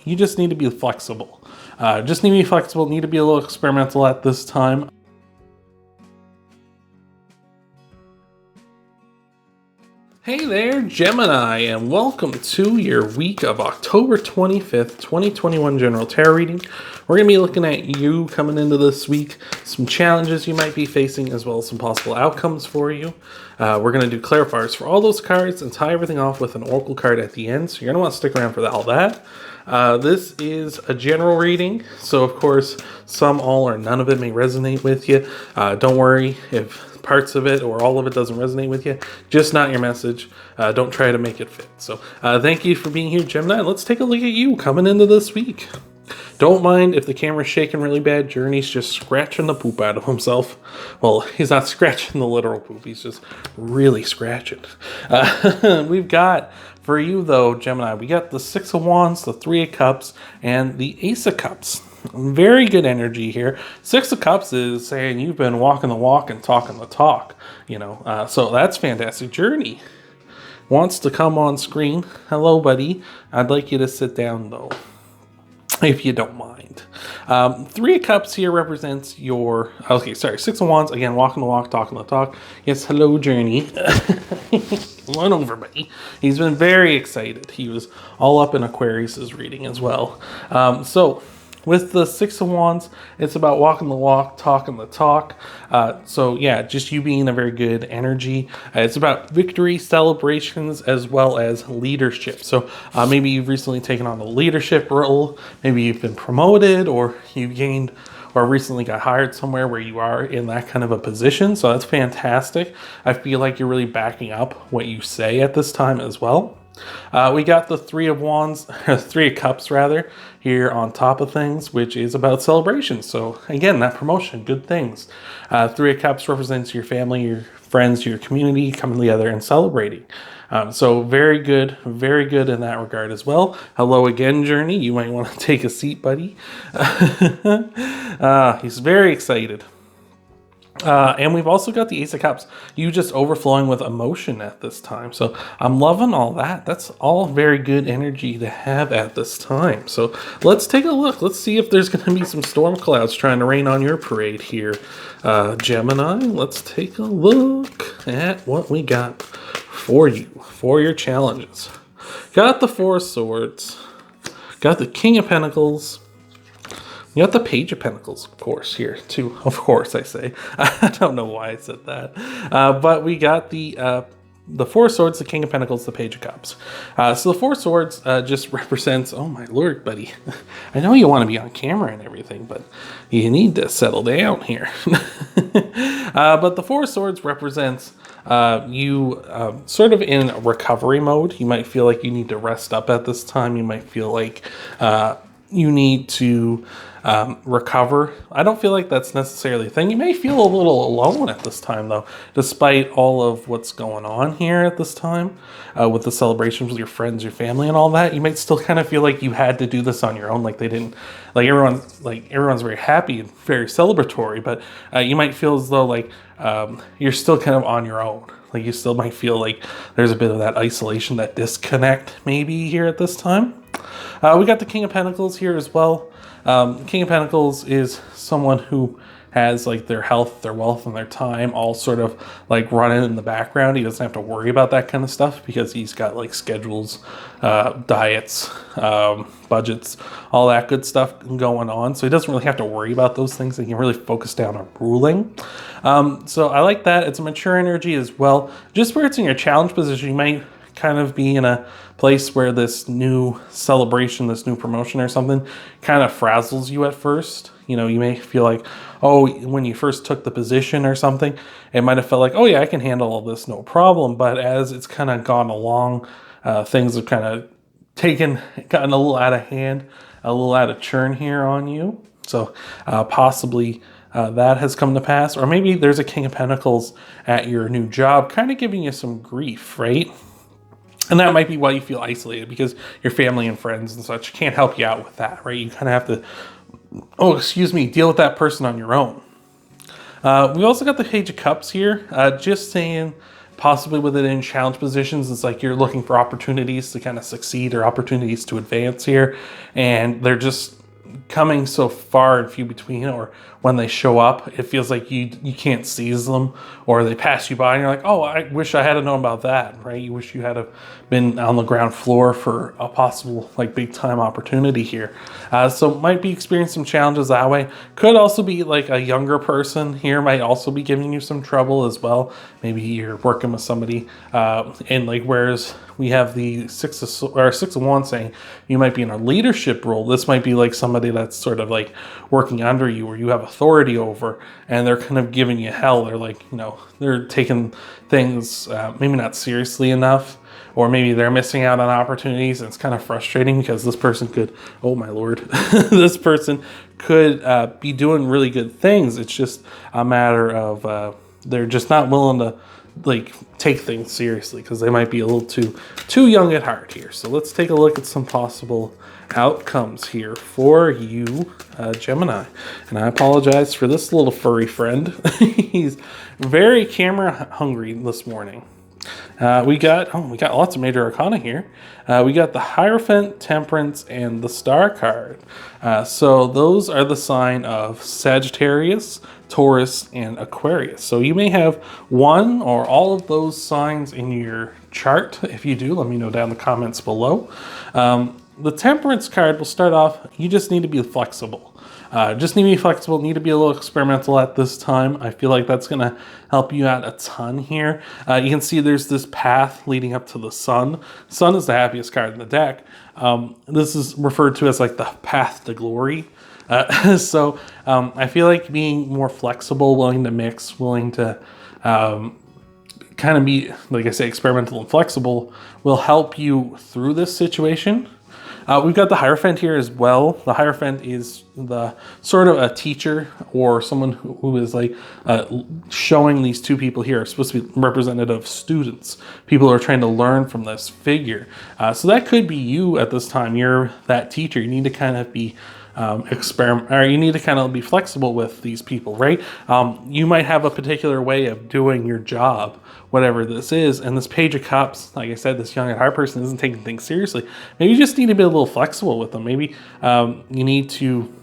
You just need to be flexible. Need to be a little experimental at this time. Hey there, Gemini, and welcome to your week of October 25th, 2021 General Tarot reading. We're going to be looking at you coming into this week, some challenges you might be facing, as well as some possible outcomes for you. We're going to do clarifiers for all those cards and tie everything off with an oracle card at the end, so you're going to want to stick around for all that. This is a general reading, so of course, some, all, or none of it may resonate with you. Don't worry if parts of it or all of it doesn't resonate with you. Just not your message. Don't try to make it fit. So thank you for being here, Gemini. Let's take a look at you coming into this week. Don't mind if the camera's shaking really bad. Journey's just scratching the poop out of himself. Well, he's not scratching the literal poop. He's just really scratching. We've got, for you though, Gemini, we got the Six of Wands, the Three of Cups, and the Ace of Cups. Very good energy here. Six of Cups is saying you've been walking the walk and talking the talk, so that's fantastic. Journey wants to come on screen. Hello, buddy. I'd like you to sit down, though, if you don't mind. Three of Cups here represents your... Six of Wands, again, walking the walk, talking the talk. Yes, hello, Journey. Come on over, buddy. He's been very excited. He was all up in Aquarius's reading as well. With the Six of Wands, it's about walking the walk, talking the talk. Just you being a very good energy. It's about victory, celebrations, as well as leadership. So maybe you've recently taken on a leadership role. Maybe you've been promoted, or you've gained or recently got hired somewhere where you are in that kind of a position. So that's fantastic. I feel like you're really backing up what you say at this time as well. We got the Three of Wands, Three of Cups rather, here on top of things, which is about celebration. So again, that promotion, good things. Three of Cups represents your family, your friends, your community coming together and celebrating. So very good in that regard as well. Hello again, Journey. You might want to take a seat, buddy. He's very excited. And we've also got the Ace of Cups. You just overflowing with emotion at this time. So I'm loving all that. That's all very good energy to have at this time. So let's take a look. Let's see if there's going to be some storm clouds trying to rain on your parade here, Gemini. Let's take a look at what we got for you, for your challenges. Got the Four of Swords. Got the King of Pentacles. You got the Page of Pentacles, of course, here, too. Of course, I say. I don't know why I said that. But we got the Four of Swords, the King of Pentacles, the Page of Cups. So the Four of Swords just represents... Oh, my lord, buddy. I know you want to be on camera and everything, but you need to settle down here. But the Four of Swords represents... you sort of in recovery mode. You might feel like you need to rest up at this time. You might feel like you need to recover. I don't feel like that's necessarily a thing. You may feel a little alone at this time, though, despite all of what's going on here at this time with the celebrations with your friends, your family, and all that. You might still kind of feel like you had to do this on your own, like they didn't, everyone's very happy and very celebratory, but you might feel as though you're still kind of on your own. Like you still might feel like there's a bit of that isolation, that disconnect maybe here at this time. We got the King of Pentacles here as well. King of Pentacles is someone who has their health, their wealth, and their time all sort of running in the background. He doesn't have to worry about that kind of stuff because he's got schedules, diets, budgets, all that good stuff going on. So he doesn't really have to worry about those things. He can really focus down on ruling. So I like that. It's a mature energy as well. Just where it's in your challenge position, you might kind of be in a place where this new celebration, this new promotion or something kind of frazzles you at first. You may feel like, when you first took the position or something, it might have felt like, I can handle all this, no problem. But as it's kind of gone along, things have kind of gotten a little out of hand, a little out of churn here on you. So possibly that has come to pass. Or maybe there's a King of Pentacles at your new job kind of giving you some grief, right? And that might be why you feel isolated, because your family and friends and such can't help you out with that, right? You kind of have to, deal with that person on your own. We also got the Page of Cups here, just saying possibly within challenge positions. It's like you're looking for opportunities to kind of succeed or opportunities to advance here, and they're just coming so far and few between, or when they show up, it feels like you can't seize them, or they pass you by and you're like, oh, I wish I had known about that, right? You wish you had been on the ground floor for a possible like big time opportunity here. So might be experiencing some challenges that way. Could also be like a younger person here might also be giving you some trouble as well. Maybe you're working with somebody, and like whereas we have the six of wands saying you might be in a leadership role. This might be like somebody that's sort of like working under you, or you have authority over, and they're kind of giving you hell. They're like, they're taking things maybe not seriously enough, or maybe they're missing out on opportunities, and it's kind of frustrating because this person could, oh my lord, this person could be doing really good things. It's just a matter of they're just not willing to like take things seriously because they might be a little too young at heart here. So let's take a look at some possible outcomes here for you, Gemini. And I apologize for this little furry friend. He's very camera hungry this morning. We got lots of major arcana here. We got the Hierophant, Temperance, and the Star card. So those are the sign of Sagittarius, Taurus, and Aquarius. So you may have one or all of those signs in your chart. If you do, let me know down in the comments below. The Temperance card will start off, you just need to be flexible. Just need to be flexible, need to be a little experimental at this time. I feel like that's going to help you out a ton here. You can see there's this path leading up to the sun. Sun is the happiest card in the deck. This is referred to as like the path to glory. So I feel like being more flexible, willing to mix, willing to kind of be, like I say, experimental and flexible will help you through this situation. We've got the Hierophant here as well. The Hierophant is the sort of a teacher or someone who is like showing these two people here are supposed to be representative of students. People who are trying to learn from this figure. So that could be you at this time. You're that teacher. You need to kind of be you need to kind of be flexible with these people, right? You might have a particular way of doing your job, whatever this is, and this Page of Cups, like I said, this young at heart person isn't taking things seriously. Maybe you just need to be a little flexible with them. Maybe you need to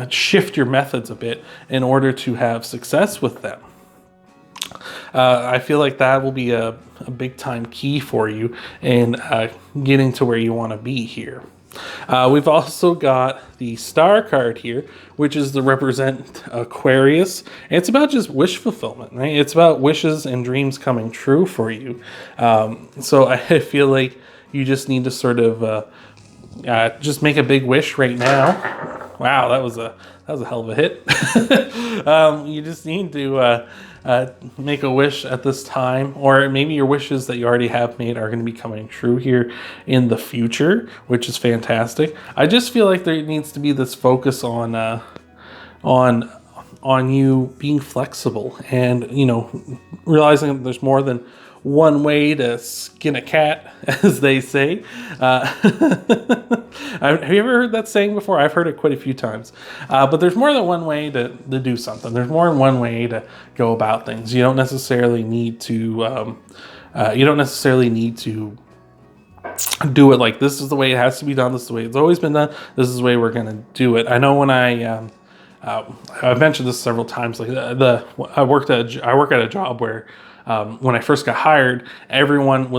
shift your methods a bit in order to have success with them. I feel like that will be a big time key for you in getting to where you want to be here. We've also got the Star card here, which is to represent Aquarius. And it's about just wish fulfillment, right? It's about wishes and dreams coming true for you. So I feel like you just need to sort of just make a big wish right now. Wow, that was a hell of a hit. You just need to make a wish at this time, or maybe your wishes that you already have made are going to be coming true here in the future, which is fantastic. I just feel like there needs to be this focus on you being flexible and realizing that there's more than one way to skin a cat, as they say. Have you ever heard that saying before? I've heard it quite a few times. But there's more than one way to do something. There's more than one way to go about things. You don't necessarily need to. Do it like this is the way it has to be done. This is the way it's always been done. This is the way we're gonna do it. I know when I've mentioned this several times. Like I work at a job where. When I first got hired, everyone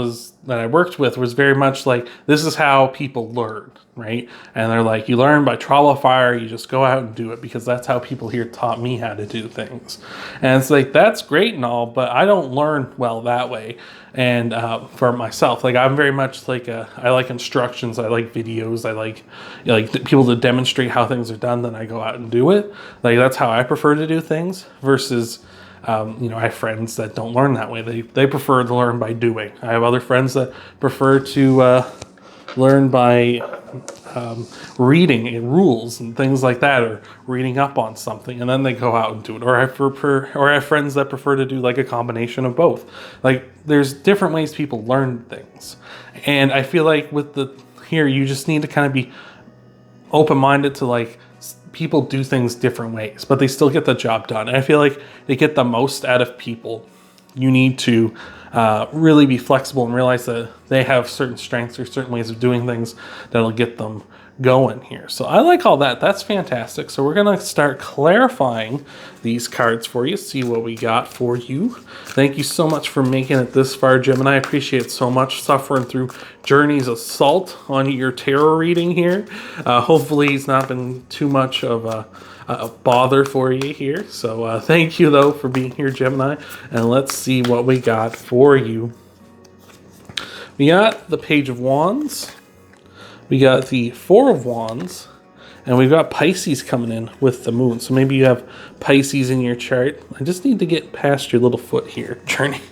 that I worked with was very much like, this is how people learn, right? And they're like, you learn by trial by fire, you just go out and do it, because that's how people here taught me how to do things. And it's like, that's great and all, but I don't learn well that way. And for myself, like I'm very much like I like instructions, I like videos, I like people to demonstrate how things are done, then I go out and do it. Like that's how I prefer to do things versus I have friends that don't learn that way. They prefer to learn by doing. I have other friends that prefer to learn by reading rules and things like that, or reading up on something, and then they go out and do it. Or I have friends that prefer to do like a combination of both. Like there's different ways people learn things, and I feel like here you just need to kind of be open-minded to like. People do things different ways, but they still get the job done. And I feel like they get the most out of people. You need to really be flexible and realize that they have certain strengths or certain ways of doing things that'll get them going here. So I like all that. That's fantastic. So we're going to start clarifying these cards for you, see what we got for you. Thank you so much for making it this far, Gemini. I appreciate it so much, suffering through Journey's assault on your tarot reading here. Hopefully it's not been too much of a bother for you here. So thank you, though, for being here, Gemini. And let's see what we got for you. We got the Page of Wands. We got the Four of Wands, and we've got Pisces coming in with the moon. So maybe you have Pisces in your chart. I just need to get past your little foot here, Journey.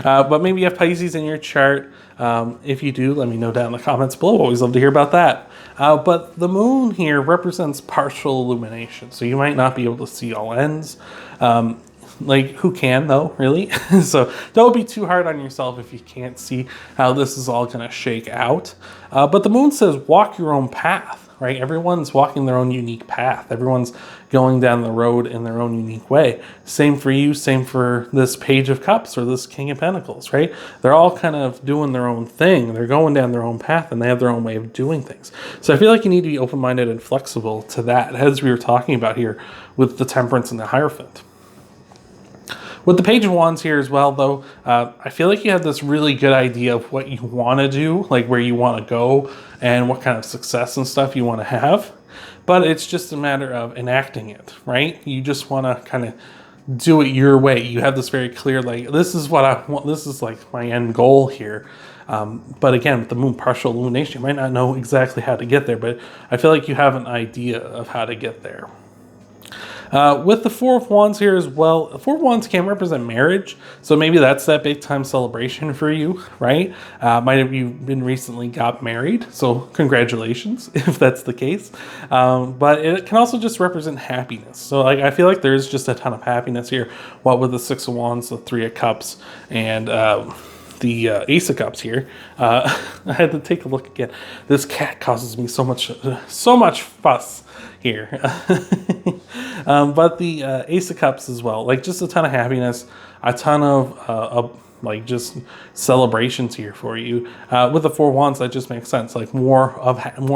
But maybe you have Pisces in your chart. If you do, let me know down in the comments below. Always love to hear about that. But the moon here represents partial illumination. So you might not be able to see all ends. Like, who can, though, really? So don't be too hard on yourself if you can't see how this is all going to shake out. But the moon says walk your own path, right? Everyone's walking their own unique path. Everyone's going down the road in their own unique way. Same for you, same for this Page of Cups or this King of Pentacles, right? They're all kind of doing their own thing. They're going down their own path, and they have their own way of doing things. So I feel like you need to be open-minded and flexible to that, as we were talking about here with the Temperance and the Hierophant. With the Page of Wands here as well, though, I feel like you have this really good idea of what you want to do, like where you want to go and what kind of success and stuff you want to have. But it's just a matter of enacting it, right? You just want to kind of do it your way. You have this very clear, like, this is what I want. This is like my end goal here. But again, with the moon partial illumination, you might not know exactly how to get there, but I feel like you have an idea of how to get there. With the Four of Wands here as well, the Four of Wands can represent marriage, so maybe that's that big time celebration for you, right? Might have you been recently got married, so congratulations if that's the case. But it can also just represent happiness. So like, I feel like there's just a ton of happiness here. What with the Six of Wands, the Three of Cups, and the Ace of Cups here. I had to take a look again. This cat causes me so much fuss here. But the Ace of Cups as well, like just a ton of happiness, a ton of like just celebrations here for you. With the Four of Wands, that just makes sense, like more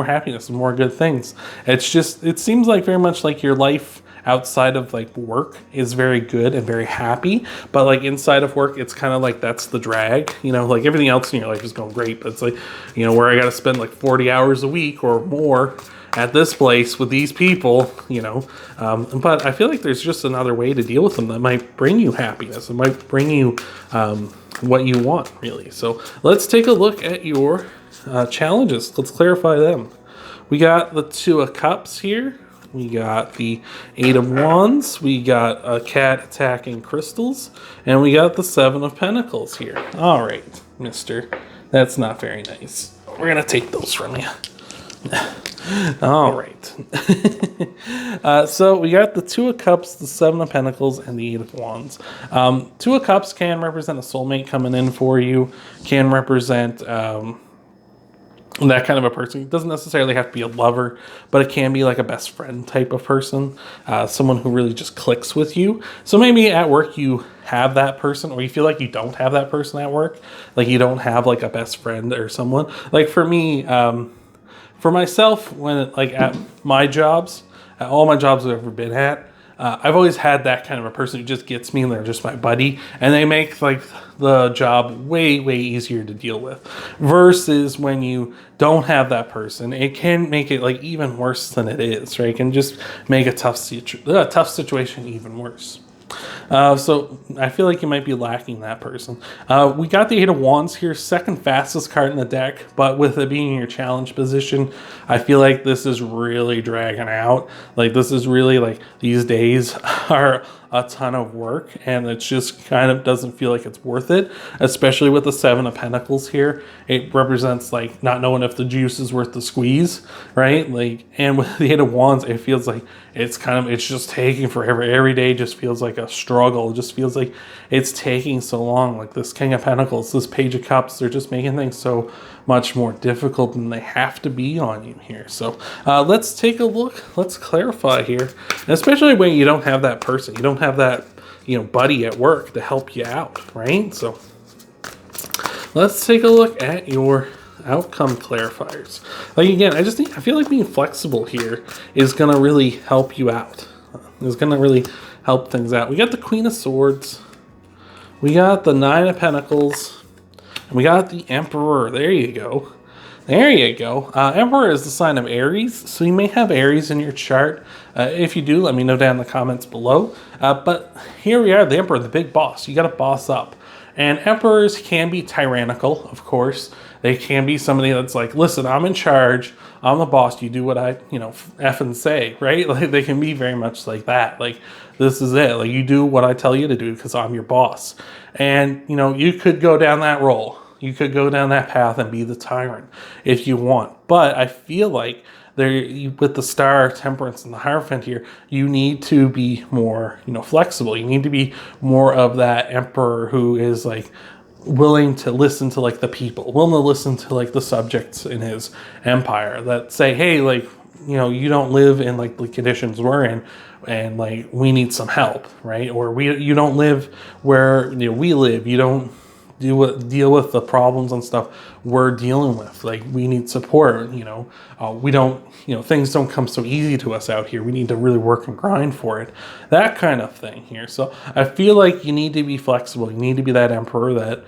happiness and more good things. It seems like very much like your life outside of like work is very good and very happy, but like inside of work, it's kind of like that's the drag, you know, like everything else in your life is going great, but it's like, you know, where I got to spend like 40 hours a week or more at this place with these people, you know. But I feel like there's just another way to deal with them that might bring you happiness. It might bring you what you want, really. So let's take a look at your challenges. Let's clarify them. We got the Two of Cups here. We got the Eight of Wands. We got a cat attacking crystals. And we got the Seven of Pentacles here. All right, mister. That's not very nice. We're going to take those from you. All right. So we got the Two of Cups, the Seven of Pentacles, and the Eight of Wands. Two of Cups can represent a soulmate coming in for you, can represent that kind of a person. It doesn't necessarily have to be a lover, but it can be like a best friend type of person, someone who really just clicks with you. So maybe at work you have that person, or you feel like you don't have that person at work, like you don't have like a best friend or someone. Like for me, for myself, when like at my jobs, at all my jobs I've ever been at, I've always had that kind of a person who just gets me and they're just my buddy, and they make like the job way easier to deal with, versus when you don't have that person, it can make it like even worse than it is, right? It can just make a tough situation even worse. So I feel like you might be lacking that person. We got the Eight of Wands here, second fastest card in the deck, but with it being in your challenge position, I feel like this is really dragging out. Like this is really like, these days are a ton of work, and it just kind of doesn't feel like it's worth it, especially with the Seven of Pentacles here. It represents like not knowing if the juice is worth the squeeze, right? Like, and with the Eight of Wands, it feels like it's just taking forever. Every day just feels like a struggle. It just feels like it's taking so long. Like this King of Pentacles, this Page of Cups, they're just making things so much more difficult than they have to be on you here. So let's take a look. Let's clarify here, and especially when you don't have that person, you don't have that, you know, buddy at work to help you out, right? So let's take a look at your outcome clarifiers. Like again, I feel like being flexible here is gonna really help you out. It's gonna really help things out. We got the Queen of Swords, we got the Nine of Pentacles, and we got the Emperor. There you go. There you go. Emperor is the sign of Aries, so you may have Aries in your chart. If you do, let me know down in the comments below. But here we are, the Emperor, the big boss. You got to boss up. And emperors can be tyrannical, of course. They can be somebody that's like, listen, I'm in charge. I'm the boss. You do what I, effing say, right? Like they can be very much like that. Like, this is it. Like, you do what I tell you to do because I'm your boss. And, you could go down that role. You could go down that path and be the tyrant if you want. But I feel like with the Star, Temperance, and the Hierophant here, you need to be more, flexible. You need to be more of that emperor who is like willing to listen to like the people, willing to listen to like the subjects in his empire that say, hey, like, you don't live in like the conditions we're in, and like we need some help, right? Or you don't live where we live. You don't deal with the problems and stuff we're dealing with. Like, we need support. We don't, things don't come so easy to us out here. We need to really work and grind for it, that kind of thing here. So I feel like you need to be flexible. You need to be that emperor that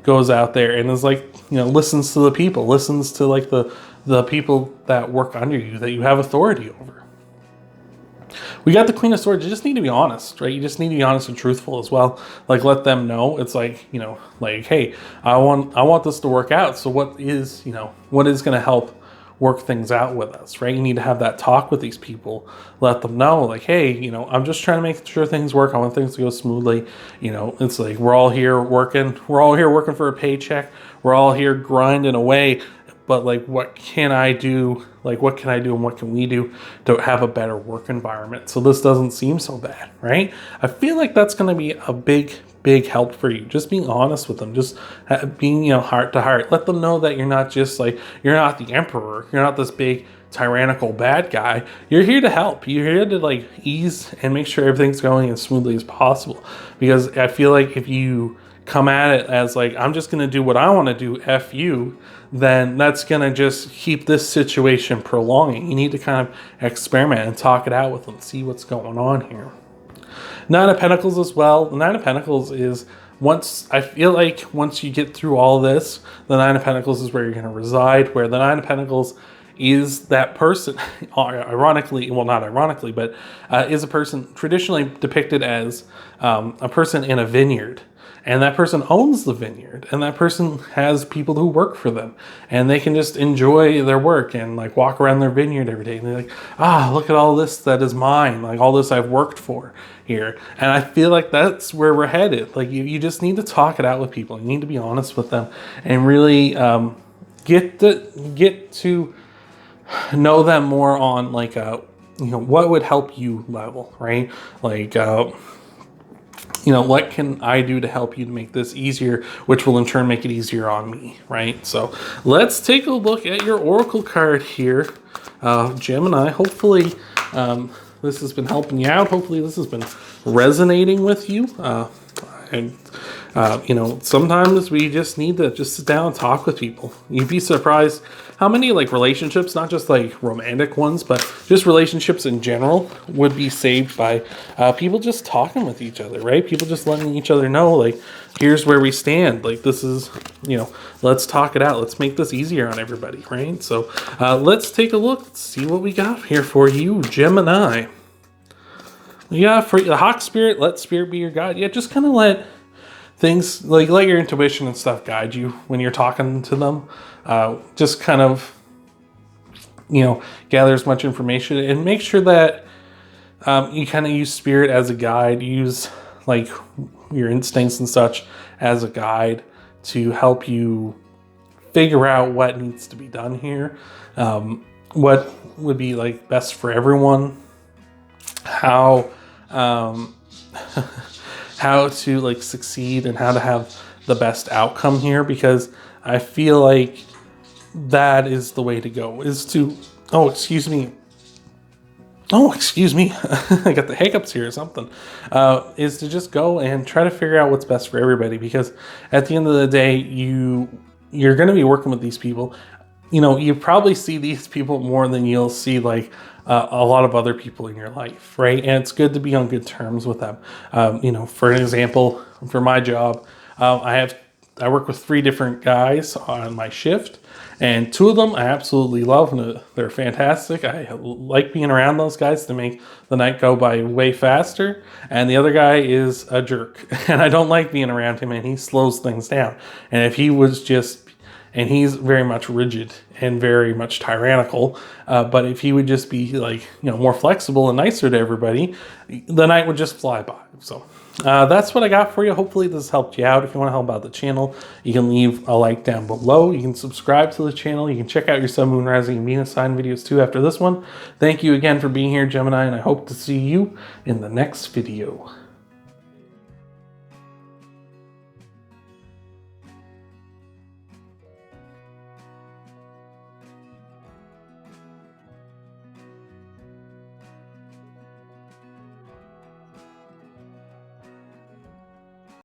goes out there and is like, listens to the people, listens to like the people that work under you, that you have authority over. We got the Queen of Swords. You just need to be honest, right? You just need to be honest and truthful as well. Like, let them know. It's like, like, hey, I want this to work out. So what is going to help work things out with us, right? You need to have that talk with these people. Let them know, like, hey, I'm just trying to make sure things work. I want things to go smoothly. It's like we're all here working for a paycheck. We're all here grinding away. But like, what can I do? Like, what can I do and what can we do to have a better work environment so this doesn't seem so bad, right? I feel like that's going to be a big help for you. Just being honest with them, just being, heart to heart. Let them know that you're not just like, you're not the emperor. You're not this big tyrannical bad guy. You're here to help. You're here to like ease and make sure everything's going as smoothly as possible. Because I feel like if you come at it as like, I'm just going to do what I want to do, F you, then that's going to just keep this situation prolonging. You need to kind of experiment and talk it out with them, see what's going on here. Nine of Pentacles as well. The Nine of Pentacles is once you get through all this, the Nine of Pentacles is where you're going to reside, where the Nine of Pentacles is that person, ironically, well, not ironically, but is a person traditionally depicted as a person in a vineyard. And that person owns the vineyard, and that person has people who work for them, and they can just enjoy their work and like walk around their vineyard every day. And they're like, look at all this that is mine, like all this I've worked for here. And I feel like that's where we're headed. Like you just need to talk it out with people. You need to be honest with them and really get to know them more on like what would help you level, right? Like what can I do to help you to make this easier, which will in turn make it easier on me, right? So let's take a look at your oracle card here, Gemini. Hopefully this has been helping you out. Hopefully this has been resonating with you. Sometimes we just need to just sit down and talk with people. You'd be surprised how many like relationships, not just like romantic ones, but just relationships in general would be saved by people just talking with each other, right? People just letting each other know, like, here's where we stand. Like, this is, let's talk it out. Let's make this easier on everybody, right? So let's take a look. Let's see what we got here for you, Gemini. Yeah, for the Hawk Spirit, let Spirit be your guide. Yeah, just kind of let things, like let your intuition and stuff guide you when you're talking to them. Just kind of, gather as much information and make sure that you kind of use Spirit as a guide. Use like your instincts and such as a guide to help you figure out what needs to be done here. What would be like best for everyone. How to like succeed and how to have the best outcome here, because I feel like that is the way to go, is to, oh, excuse me, I got the hiccups here or something, is to just go and try to figure out what's best for everybody. Because at the end of the day, you're going to be working with these people. You know, you probably see these people more than you'll see like a lot of other people in your life, right? And it's good to be on good terms with them. You know, for an example, for my job, I work with 3 different guys on my shift, and 2 of them I absolutely love, and they're fantastic. I like being around those guys to make the night go by way faster. And the other guy is a jerk, and I don't like being around him, and he slows things down. And if he was just, and he's very much rigid and very much tyrannical, but if he would just be like, you know, more flexible and nicer to everybody, the night would just fly by. So that's what I got for you. Hopefully this helped you out. If you want to help out the channel, you can leave a like down below. You can subscribe to the channel. You can check out your sun, moon, rising, and Venus sign videos too after this one. Thank you again for being here, Gemini, and I hope to see you in the next video.